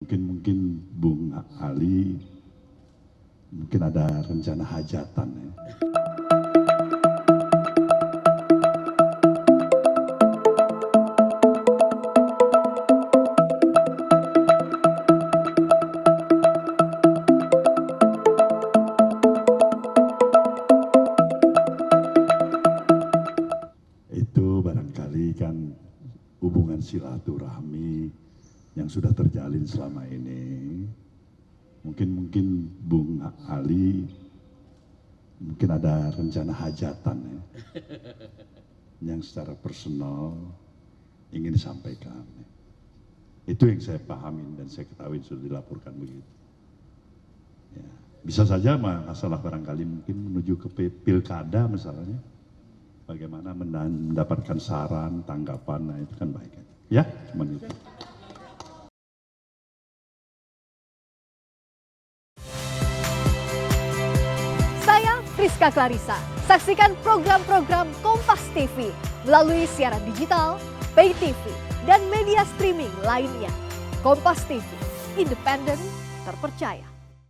Mungkin Bung Ali mungkin ada rencana hajatan ya. Itu barangkali kan hubungan silaturahmi yang sudah terjalin selama ini. Mungkin Bung Ali mungkin ada rencana hajatan ya, yang secara personal ingin disampaikan. Itu yang saya pahamin dan saya ketahui sudah dilaporkan begitu. Ya, bisa saja masalah barangkali mungkin menuju ke pilkada misalnya. Bagaimana mendapatkan saran, tanggapan, nah itu kan baik. Ya, cuma itu. Saya Priska Clarissa. Saksikan program-program Kompas TV melalui siaran digital, pay TV, dan media streaming lainnya. Kompas TV, independen, terpercaya.